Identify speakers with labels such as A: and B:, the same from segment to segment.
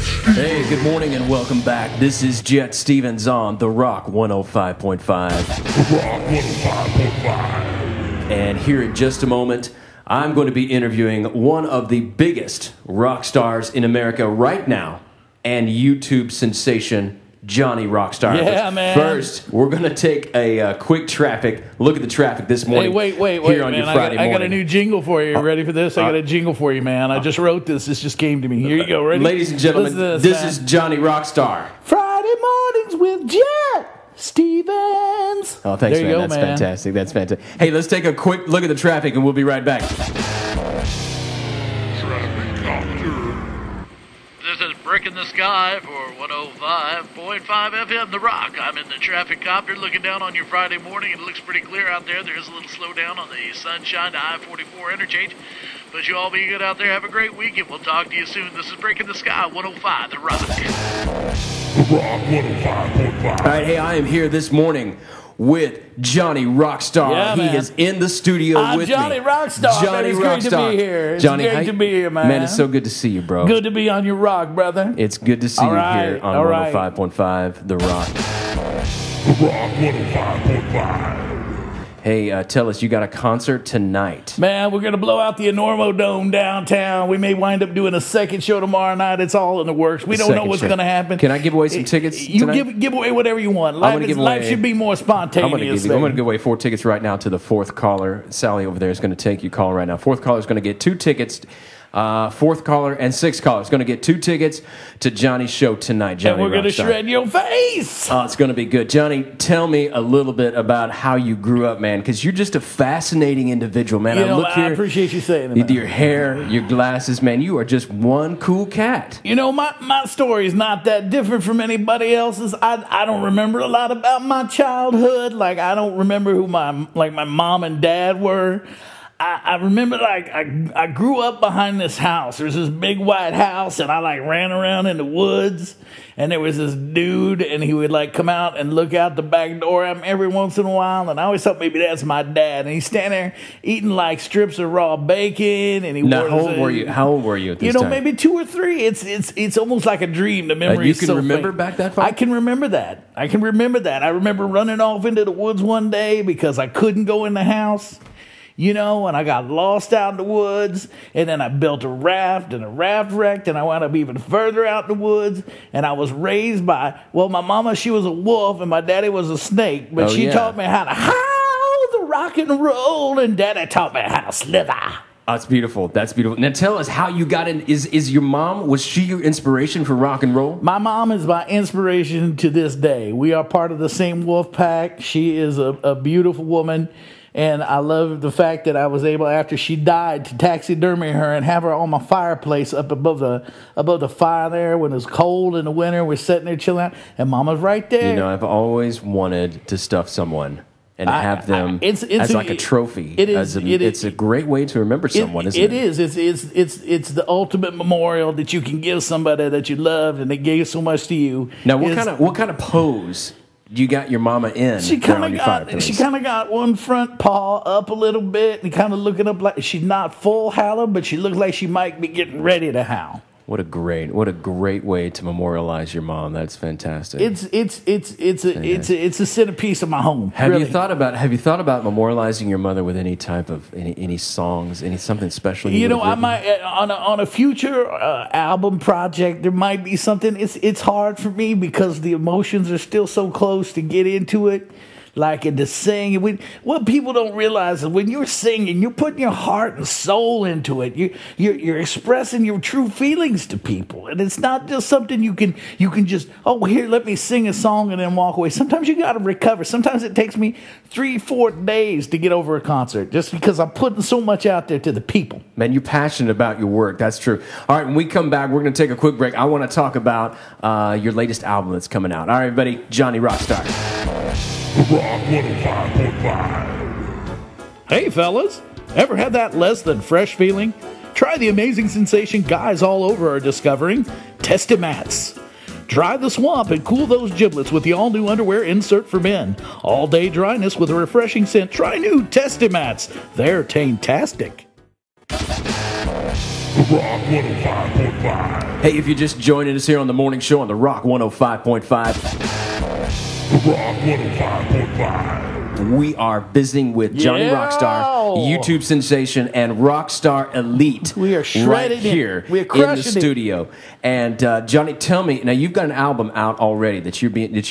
A: Hey, good morning and welcome back. This is Jet Stevens on The Rock 105.5.
B: The Rock 105.5.
A: And here in just a moment, I'm going to be interviewing one of the biggest rock stars in America right now and YouTube sensation, Johnny Rockstar.
C: Yeah,
A: but
C: man.
A: First, we're going to take a quick traffic look at the traffic this morning.
C: Hey, wait,
A: here on
C: man.
A: your Friday
C: I got a
A: morning.
C: new jingle for you. You ready for this? I got a jingle for you, man. I just wrote this. This just came to me. Here you go. Ready?
A: Ladies and gentlemen,
C: Listen to
A: this
C: man.
A: is Johnny Rockstar.
C: Friday mornings with Jet Stevens.
A: Oh, thanks,
C: there you
A: man.
C: go,
A: That's
C: man.
A: fantastic. That's fantastic. Hey, let's take a quick look at the traffic, and we'll be right back.
B: Traffic Copter.
D: This is Brick in the Sky for 105.5 FM The Rock. I'm in the traffic copter looking down on your Friday morning. It looks pretty clear out there. There's a little slowdown on the Sunshine to I-44 interchange. But you all be good out there. Have a great weekend. We'll talk to you soon. This is Brick in the Sky, 105 The Rock.
B: The Rock 105.5.
A: All right, hey, I am here this morning with Johnny Rockstar.
C: Yeah,
A: he
C: man.
A: is in the studio
C: I'm
A: with
C: Johnny
A: me.
C: Rockstar.
A: Johnny
C: Man, it's
A: Rockstar.
C: great to be here. It's
A: Johnny,
C: great to be here, man.
A: Man, it's so good to see you, bro.
C: Good to be on your rock, brother.
A: It's good to see
C: All
A: you
C: right,
A: here on
C: all right.
A: 105.5 The Rock.
B: The Rock 105.5.
A: Hey, tell us, you got a concert tonight.
C: Man, we're going to blow out the Enormo Dome downtown. We may wind up doing a second show tomorrow night. It's all in the works. We don't know
A: Second
C: what's
A: show.
C: going to happen.
A: Can I give away some tickets
C: You
A: tonight?
C: give away whatever you want.
A: gonna give
C: Life
A: away-
C: should be more
A: I'm
C: spontaneous.
A: going to give away 4 tickets right now to the fourth caller. Sally over there is going to take your call right now. Fourth caller is going to get 2 tickets. Fourth caller and 6th caller is going to get 2 tickets to Johnny's show tonight. Johnny
C: And we're going to
A: Rockstar.
C: shred your face.
A: Oh, it's going to be good. Johnny, tell me a little bit about how you grew up, man, because you're just a fascinating individual, man.
C: You know,
A: look here.
C: I appreciate you saying it,
A: With
C: man.
A: your hair, your glasses, man, you are just one cool cat.
C: You know, my story is not that different from anybody else's. I don't remember a lot about my childhood. Like, I don't remember who my mom and dad were. I remember, like, I grew up behind this house. There's this big white house, and I, like, ran around in the woods, and there was this dude, and he would, like, come out and look out the back door at me every once in a while, and I always thought maybe that's my dad, and he's standing there eating, like, strips of raw bacon, and he
A: Now,
C: wore
A: how
C: this,
A: old were you? How old were you at this
C: you know,
A: time?
C: maybe 2 or 3. It's almost like a dream. The memory
A: You
C: is
A: can
C: so
A: remember
C: faint.
A: back that far?
C: I can remember that. I remember running off into the woods one day because I couldn't go in the house. You know, and I got lost out in the woods, and then I built a raft, and the raft wrecked, and I wound up even further out in the woods, and I was raised by, well, my mama, she was a wolf, and my daddy was a snake, but
A: Oh,
C: she
A: yeah.
C: taught me how to howl the rock and roll, and daddy taught me how to slither.
A: Oh, that's beautiful. That's beautiful. Now, tell us how you got in. Is your mom, was she your inspiration for rock and roll?
C: My mom is my inspiration to this day. We are part of the same wolf pack. She is a beautiful woman. And I love the fact that I was able, after she died, to taxidermy her and have her on my fireplace up above the fire there when it's cold in the winter. We're sitting there chilling out, and Mama's right there.
A: You know, I've always wanted to stuff someone and have them
C: it's
A: as like a trophy.
C: It is.
A: It's a great way to remember someone, isn't it?
C: It is. It's the ultimate memorial that you can give somebody that you loved and they gave so much to you.
A: Now, what kind of pose you got your mama in?
C: She
A: there
C: kind
A: on
C: of
A: your
C: got
A: fireplace?
C: one front paw up a little bit and kind of looking up like she's not full howling, but she looks like she might be getting ready to howl. What
A: a great way to memorialize your mom. That's fantastic.
C: It's a centerpiece of my home.
A: Have
C: really.
A: you thought about memorializing your mother with any type of any songs, something special?
C: You know,
A: would have
C: I
A: written?
C: might on a future album project. There might be something. It's hard for me because the emotions are still so close to get into it. Like, and to sing. What people don't realize is when you're singing, you're putting your heart and soul into it. You're expressing your true feelings to people, and it's not just something you can just, oh, here, let me sing a song and then walk away. Sometimes you got to recover. Sometimes it takes me 3-4 days to get over a concert, just because I'm putting so much out there to the people.
A: Man, you're passionate about your work. That's true. All right, when we come back, we're going to take a quick break. I want to talk about your latest album that's coming out. All right, everybody, Johnny Rockstar.
B: The Rock 105.5.
C: Hey, fellas, ever had that less than fresh feeling? Try the amazing sensation guys all over are discovering, Testimats. Dry the swamp and cool those giblets with the all-new underwear insert for men. All-day dryness with a refreshing scent. Try new Testimats. They're taintastic.
B: Rock 105.5.
A: Hey, if you're just joining us here on the morning show on the Rock 105.5,
B: Rock 105.5.
A: we are visiting with Johnny
C: Yeah.
A: Rockstar, YouTube sensation, and Rockstar Elite.
C: We are shredding
A: right
C: it.
A: here
C: We are
A: in the
C: crushing it.
A: studio. And Johnny, tell me now. You've got an album out already that you're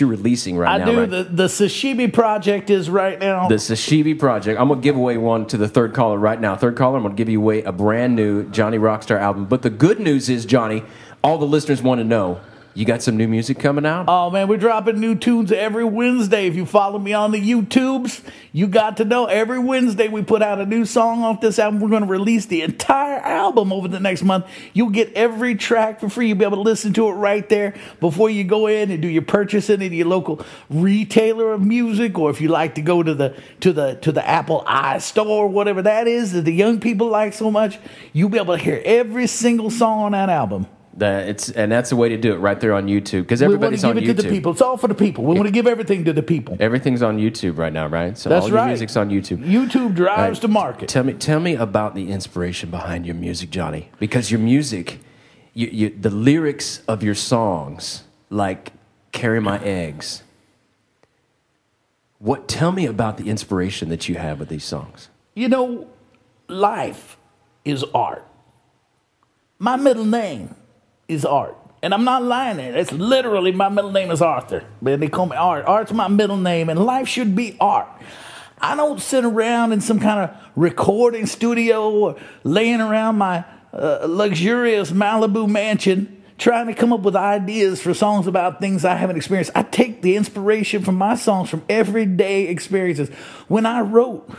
A: releasing right now.
C: I do.
A: Right?
C: The Sashimi Project is right now.
A: The Sashimi Project. I'm going to give away one to the third caller right now. Third caller, I'm going to give you away a brand new Johnny Rockstar album. But the good news is, Johnny, all the listeners want to know, you got some new music coming out?
C: Oh, man, we're dropping new tunes every Wednesday. If you follow me on the YouTubes, you got to know every Wednesday we put out a new song off this album. We're going to release the entire album over the next month. You'll get every track for free. You'll be able to listen to it right there before you go in and do your purchasing at your local retailer of music, or if you like to go to the Apple iStore, whatever that is that the young people like so much, you'll be able to hear every single song on that album.
A: That's the way to do it right there on YouTube, because
C: We want
A: everybody's
C: to
A: on
C: give it
A: YouTube.
C: to the people. It's all for the people. We want to give everything to the people.
A: Everything's on YouTube right now, right? So
C: That's
A: all your
C: right.
A: music's on YouTube.
C: YouTube drives
A: All right.
C: to market.
A: Tell me about the inspiration behind your music, Johnny. Because your music, the lyrics of your songs, like "Carry My Eggs." Tell me about the inspiration that you have with these songs.
C: You know, life is art. My middle name is Art. And I'm not lying there. It's literally my middle name is Arthur. But they call me Art. Art's my middle name, and life should be art. I don't sit around in some kind of recording studio or laying around my luxurious Malibu mansion trying to come up with ideas for songs about things I haven't experienced. I take the inspiration from my songs from everyday experiences. When I wrote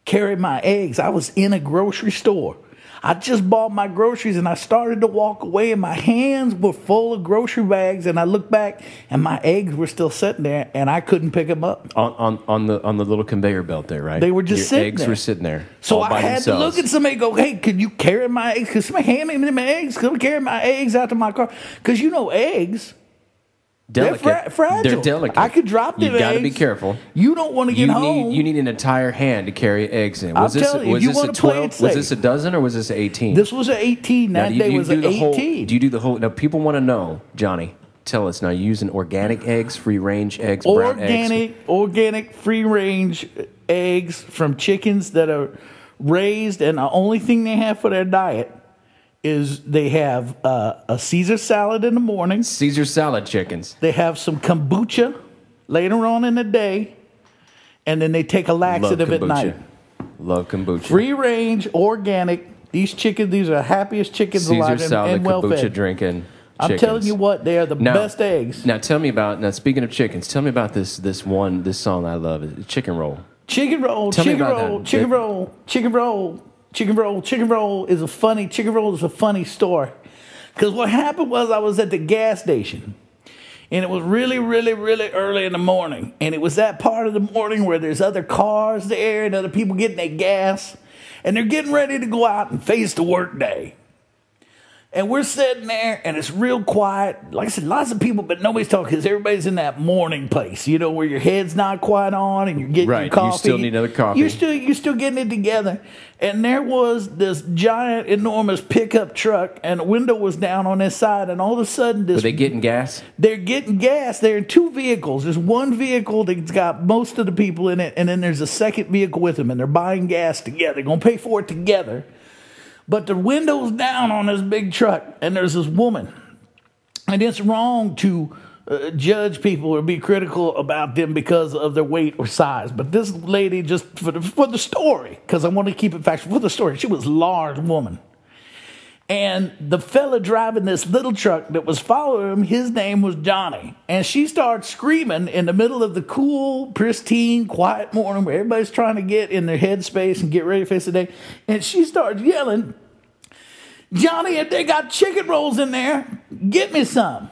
C: Carry My Eggs, I was in a grocery store. I just bought my groceries and I started to walk away and my hands were full of grocery bags, and I looked back and my eggs were still sitting there and I couldn't pick them up.
A: On the little conveyor belt there, right?
C: They were just
A: your
C: sitting
A: eggs
C: there.
A: were sitting there.
C: So
A: all
C: I
A: by
C: had to
A: themselves.
C: look at somebody and go, hey, could you carry my eggs? Could somebody hand me them eggs? Could I carry my eggs out to my car? Because you know eggs,
A: delicate.
C: they're fragile.
A: They're delicate.
C: I could drop them
A: You've got to
C: eggs.
A: be careful.
C: You don't want to get home.
A: You need an entire hand to carry eggs in.
C: I'll
A: Was this
C: tell you,
A: was
C: you
A: this a
C: wanna play it
A: 12? Was
C: safe.
A: this a dozen or was this 18?
C: This was an 18.
A: Now,
C: That
A: do you-
C: day
A: do you
C: was
A: do
C: an
A: the
C: 18.
A: whole? Do you do the whole? Now people want to know, Johnny. Tell us now. You using organic eggs, free range eggs, brown eggs?
C: Organic, free range eggs from chickens that are raised, and the only thing they have for their diet is they have a Caesar salad in the morning.
A: Caesar salad chickens.
C: They have some kombucha later on in the day, and then they take a
A: Love
C: laxative at
A: kombucha.
C: night.
A: Love kombucha.
C: Free range, organic. These chickens, these are the happiest chickens
A: Caesar
C: alive
A: salad,
C: and well
A: kombucha
C: fed.
A: drinking.
C: I'm
A: chickens.
C: telling you what, they are the
A: Now-
C: best eggs.
A: Now tell me about. Now speaking of chickens, tell me about this song I love. It's Chicken Roll.
C: Chicken roll,
A: Tell me
C: chicken
A: about
C: roll,
A: that.
C: chicken roll, chicken roll, chicken roll, chicken roll is a funny story. Because what happened was I was at the gas station, and it was really, really, really early in the morning, and it was that part of the morning where there's other cars there and other people getting their gas, and they're getting ready to go out and face the work day. And we're sitting there, and it's real quiet. Like I said, lots of people, but nobody's talking because everybody's in that morning place, you know, where your head's not quite on and you're getting
A: Right,
C: your
A: you
C: coffee.
A: still need another coffee.
C: You're still getting it together. And there was this giant, enormous pickup truck, and the window was down on this side, and all of a sudden
A: Were they getting gas?
C: they're getting gas. They're in two vehicles. There's one vehicle that's got most of the people in it, and then there's a second vehicle with them, and they're buying gas together. They're going to pay for it together. But the window's down on this big truck, and there's this woman. And it's wrong to judge people or be critical about them because of their weight or size. But this lady, just for the story, because I want to keep it factual, for the story, she was a large woman. And the fella driving this little truck that was following him, his name was Johnny. And she started screaming in the middle of the cool, pristine, quiet morning where everybody's trying to get in their headspace and get ready to face the day. And she started yelling, Johnny, if they got chicken rolls in there, get me some.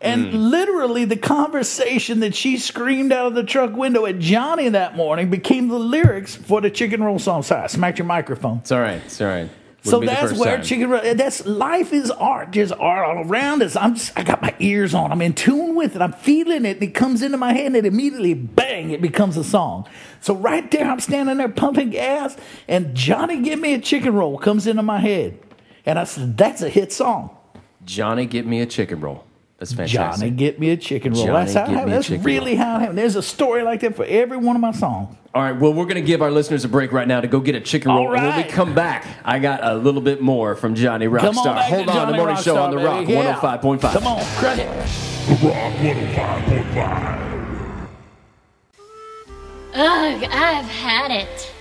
C: And literally the conversation that she screamed out of the truck window at Johnny that morning became the lyrics for the chicken roll song. Sorry, I smacked your microphone.
A: It's all right. It's all right.
C: So
A: be the
C: that's
A: first
C: where
A: time.
C: chicken. That's life is art. There's art all around us. I got my ears on. I'm in tune with it. I'm feeling it. It comes into my head, and it immediately, bang! It becomes a song. So right there, I'm standing there pumping gas, and Johnny, give me a chicken roll comes into my head, and I said, "That's a hit song."
A: Johnny, get me a chicken roll. That's fantastic.
C: Johnny, get me a chicken roll.
A: Johnny,
C: That's how it
A: get me
C: happened.
A: a
C: That's
A: chicken
C: really
A: roll.
C: how it happened. There's a story like that for every one of my songs.
A: All right, well, we're going to give our listeners a break right now to go get a chicken roll.
C: All
A: And when we
C: right.
A: come back, I got a little bit more from Johnny
C: Come on
A: Rockstar.
C: back
A: Hold
C: to
A: on,
C: Johnny
A: the morning show
C: Rockstar,
A: on The Rock,
C: baby. Yeah.
A: 105.5.
C: Come on, crack it.
B: The Rock 105.5.
E: Ugh, I've had it.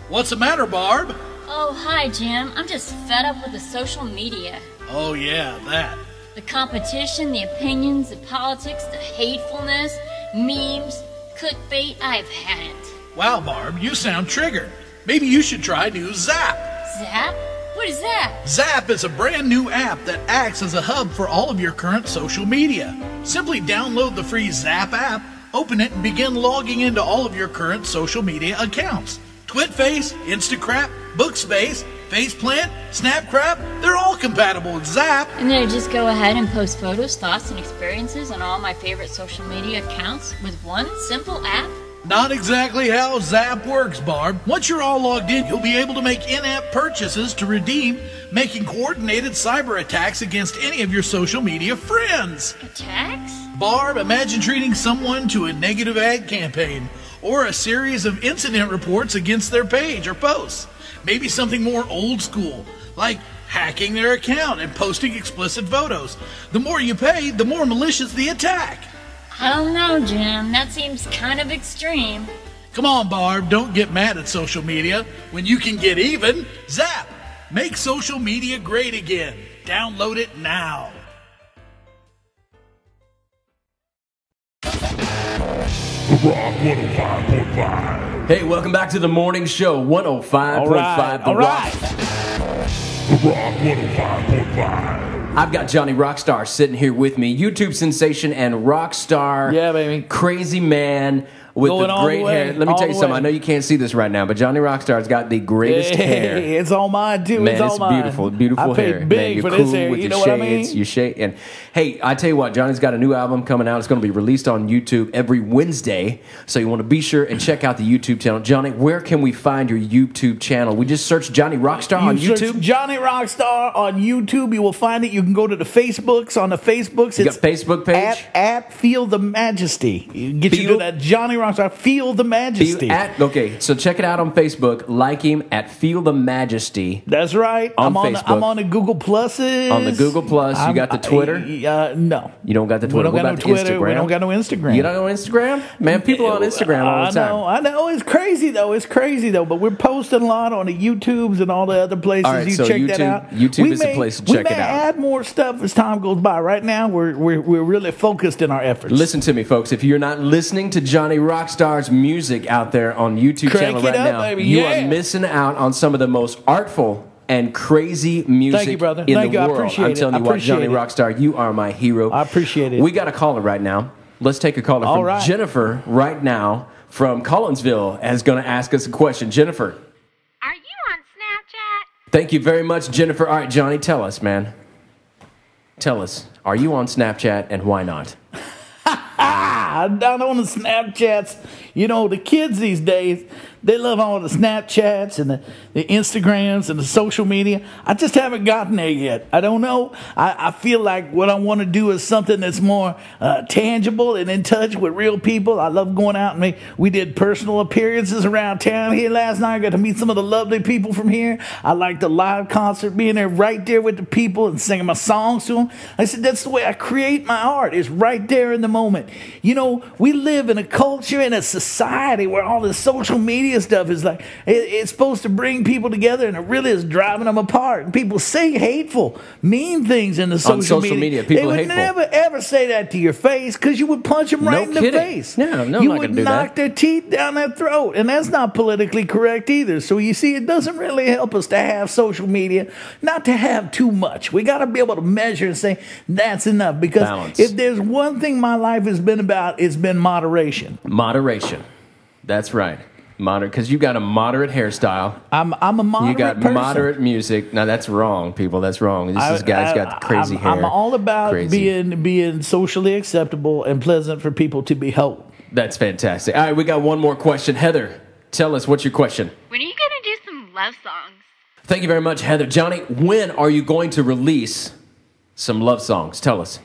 F: What's the matter, Barb?
E: Oh, hi, Jim. I'm just fed up with the social media.
F: Oh, yeah, that.
E: The competition, the opinions, the politics, the hatefulness, memes, clickbait. I've had it.
F: Wow, Barb, you sound triggered. Maybe you should try new Zap.
E: Zap? What is that?
F: Zap is a brand new app that acts as a hub for all of your current social media. Simply download the free Zap app, open it, and begin logging into all of your current social media accounts. TwitFace, Instacrap, Bookspace, Faceplant, Snapcrap, they're all compatible with Zap.
E: And then I just go ahead and post photos, thoughts, and experiences on all my favorite social media accounts with one simple app?
F: Not exactly how Zap works, Barb. Once you're all logged in, you'll be able to make in-app purchases to redeem, making coordinated cyber attacks against any of your social media friends.
E: Attacks?
F: Barb, imagine treating someone to a negative ad campaign or a series of incident reports against their page or posts. Maybe something more old school, like hacking their account and posting explicit photos. The more you pay, the more malicious the attack.
E: I don't know, Jim. That seems kind of extreme.
F: Come on, Barb, don't get mad at social media when you can get even. Zap! Make social media great again. Download it now.
B: The Rock 105.5.
A: Hey, welcome back to the morning show, 105.5
C: All right,
A: The
C: all
A: Rock.
C: right.
B: The Rock 105.5.
A: I've got Johnny Rockstar sitting here with me, YouTube sensation and rock star.
C: Yeah, baby.
A: Crazy man with
C: Going
A: the
C: all the
A: great
C: way,
A: hair. Let me
C: all
A: tell you
C: the
A: something.
C: way.
A: I know you can't see this right now, but Johnny Rockstar's got the greatest hair.
C: Hey, it's all mine too.
A: Man,
C: it's all
A: it's
C: mine.
A: beautiful, beautiful
C: I paid
A: hair.
C: big
A: Man, you're
C: for
A: cool
C: this hair.
A: with
C: You
A: your
C: know what I
A: shades,
C: mean?
A: your shade. And hey, I tell you what, Johnny's got a new album coming out. It's going to be released on YouTube every Wednesday. So you want to be sure and check out the YouTube channel. Johnny, where can we find your YouTube channel? We just search Johnny Rockstar on
C: You search
A: YouTube.
C: Johnny Rockstar on YouTube. You will find it. You can go to the Facebooks. On the Facebooks,
A: You got Facebook page?
C: at Feel the Majesty. You get you
A: Feel-
C: to that Johnny Rockstar. Feel the Majesty.
A: Okay, so check it out on Facebook. Like him at Feel the Majesty.
C: That's right.
A: On
C: I'm
A: Facebook.
C: on the Google Pluses.
A: On the Google Plus, you got the Twitter?
C: No.
A: You don't got the
C: We
A: Twitter.
C: don't
A: What
C: got no
A: about the
C: Twitter. We
A: Instagram?
C: don't got no Instagram.
A: You don't know Instagram? Man, people on Instagram all the time.
C: I know. It's crazy though. It's crazy though. But we're posting a lot on the YouTubes and all the other places.
A: All right,
C: you
A: so
C: check that
A: YouTube-
C: out.
A: YouTube is the place to check
C: we
A: it
C: may
A: out.
C: add more stuff as time goes by. Right now, we're really focused in our efforts.
A: Listen to me, folks. If you're not listening to Johnny Rockstar's music out there on YouTube
C: Crank
A: channel
C: it
A: right
C: up,
A: now,
C: baby.
A: you
C: Yeah.
A: are missing out on some of the most artful and crazy music
C: Thank you, brother.
A: in
C: Thank
A: the
C: you. I
A: world.
C: appreciate
A: I'm
C: it.
A: telling
C: I
A: you what, Johnny
C: appreciate it.
A: Rockstar, you are my hero.
C: I appreciate it.
A: We got a caller right now. Let's take a caller
C: All
A: from
C: right.
A: Jennifer right now from Collinsville and is going to ask us a question. Jennifer.
G: Are you on Snapchat?
A: Thank you very much, Jennifer. All right, Johnny, tell us, man. Tell us, are you on Snapchat and why not?
C: I'm down on the Snapchats. You know, the kids these days, they love all the Snapchats and the Instagrams and the social media. I just haven't gotten there yet. I don't know. I feel like what I want to do is something that's more tangible and in touch with real people. I love going out and we did personal appearances around town here last night. I got to meet some of the lovely people from here. I like the live concert, being there right there with the people and singing my songs to them. I said, that's the way I create my art. It's right there in the moment. You know, we live in a culture and a society where all this social media stuff is like, it's supposed to bring people together, and it really is driving them apart. And people say hateful, mean things in the social
A: media,
C: They
A: people
C: would
A: hateful.
C: never, ever say that to your face because you would punch them right in the
A: kidding.
C: face.
A: No,
C: you
A: I'm not
C: would
A: gonna do
C: knock
A: that.
C: their teeth down their throat, and that's not politically correct either. So you see, it doesn't really help us to have social media, not to have too much. We got to be able to measure and say that's enough, because
A: Balance.
C: if there's one thing my life has been about, it's been moderation.
A: Moderation. That's right. Moderate, because you got a moderate hairstyle.
C: I'm a moderate
A: You got
C: person.
A: moderate music. Now that's wrong, people. That's wrong. This guy's got crazy hair.
C: I'm all about
A: Crazy.
C: being socially acceptable and pleasant for people to behold.
A: That's fantastic. All right, we got one more question. Heather, tell us, what's your question?
G: When are you gonna do some love songs?
A: Thank you very much, Heather. Johnny, when are you going to release some love songs? Tell us.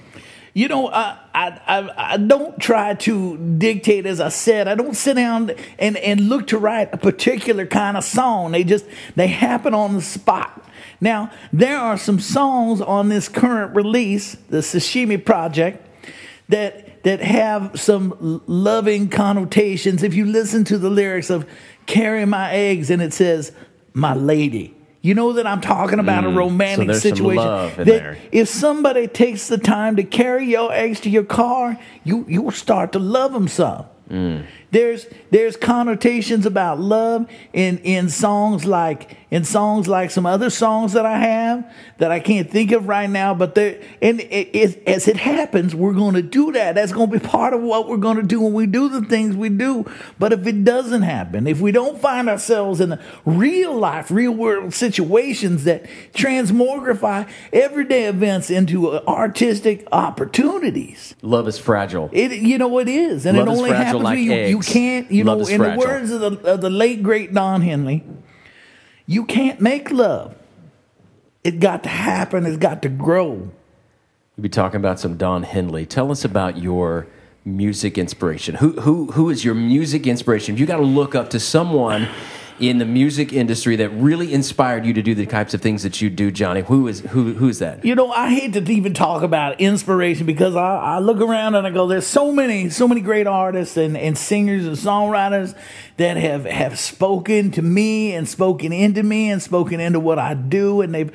C: You know, I don't try to dictate, as I said. I don't sit down and look to write a particular kind of song. They happen on the spot. Now, there are some songs on this current release, the Sashimi Project, that have some loving connotations. If you listen to the lyrics of Carry My Eggs and it says, my lady, you know that I'm talking about a romantic situation.
A: Some love in
C: that
A: there.
C: If somebody takes the time to carry your eggs to your car, you will start to love them some. There's connotations about love in songs like some other songs that I have that I can't think of right now. But as it happens, we're going to do that. That's going to be part of what we're going to do when we do the things we do. But if it doesn't happen, if we don't find ourselves in real life, real world situations that transmogrify everyday events into artistic opportunities,
A: Love is fragile.
C: it is, and
A: Love
C: it
A: is
C: only
A: fragile
C: happens
A: like
C: when you
A: eggs.
C: can't.
A: Love is
C: In the
A: fragile.
C: words of the late great Don Henley, you can't make love. It got to happen. It's got to grow.
A: We'll be talking about some Don Henley. Tell us about your music inspiration. Who is your music inspiration? If you got to look up to someone in the music industry that really inspired you to do the types of things that you do, Johnny, who is that?
C: You know, I hate to even talk about inspiration because I look around and I go, there's so many great artists and singers and songwriters that have spoken to me and spoken into me and spoken into what I do, and they've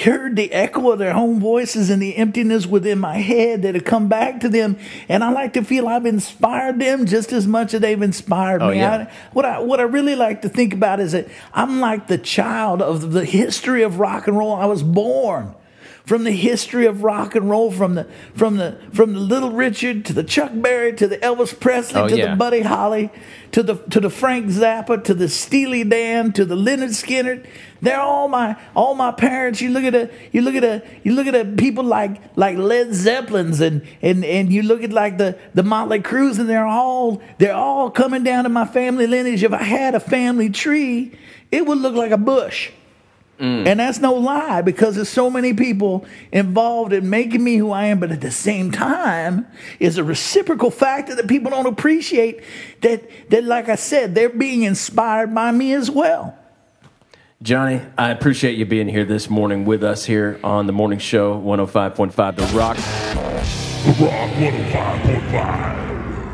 C: heard the echo of their own voices and the emptiness within my head that have come back to them, and I like to feel I've inspired them just as much as they've inspired me.
A: Yeah.
C: What I really like to think about is that I'm like the child of the history of rock and roll. I was born from the history of rock and roll, from the Little Richard to the Chuck Berry to the Elvis Presley the Buddy Holly to the Frank Zappa to the Steely Dan to the Lynyrd Skynyrd. They're all my parents. You look at people like Led Zeppelins and you look at like the Motley Crues, and they're all coming down to my family lineage. If I had a family tree, it would look like a bush. And that's no lie, because there's so many people involved in making me who I am. But at the same time, is a reciprocal factor that people don't appreciate, that like I said, they're being inspired by me as well.
A: Johnny, I appreciate you being here this morning with us here on the morning show, 105.5 The Rock.
B: The Rock 105.5.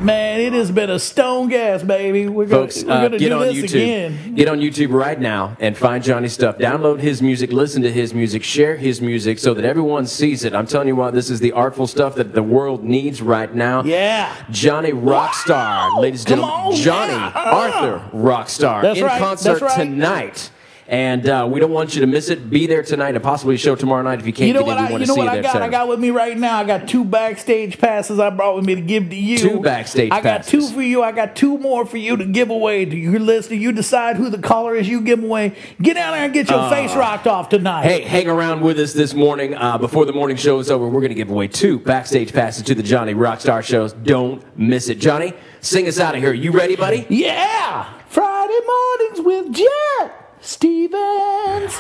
C: Man, it has been a stone gas, baby. We're going to
A: Get
C: do
A: on
C: this
A: YouTube.
C: again.
A: Get on YouTube right now and find Johnny's stuff. Download his music, listen to his music, share his music so that everyone sees it. I'm telling you what, this is the artful stuff that the world needs right now.
C: Yeah.
A: Johnny Rockstar, ladies and gentlemen.
C: Come on,
A: Johnny
C: yeah.
A: Arthur Rockstar
C: That's
A: in
C: right,
A: concert
C: that's right.
A: tonight. And we don't want you to miss it. Be there tonight and possibly a show tomorrow night if you can't
C: You know
A: get
C: what
A: in. We want to see you there.
C: I got with me right now? I got 2 backstage passes I brought with me to give to you.
A: 2 backstage
C: I got
A: passes.
C: 2 for you. I got 2 more for you to give away to your listener. You decide who the caller is. You give them away. Get down there and get your face rocked off tonight.
A: Hey, hang around with us this morning. Before the morning show is over, we're going to give away 2 backstage passes to the Johnny Rockstar shows. Don't miss it. Johnny, sing us out of here. You ready, buddy?
C: Yeah. Friday mornings with Jet Stevens.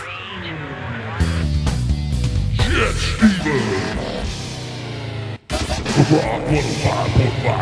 B: Jet Stevens. The Rock 105.5.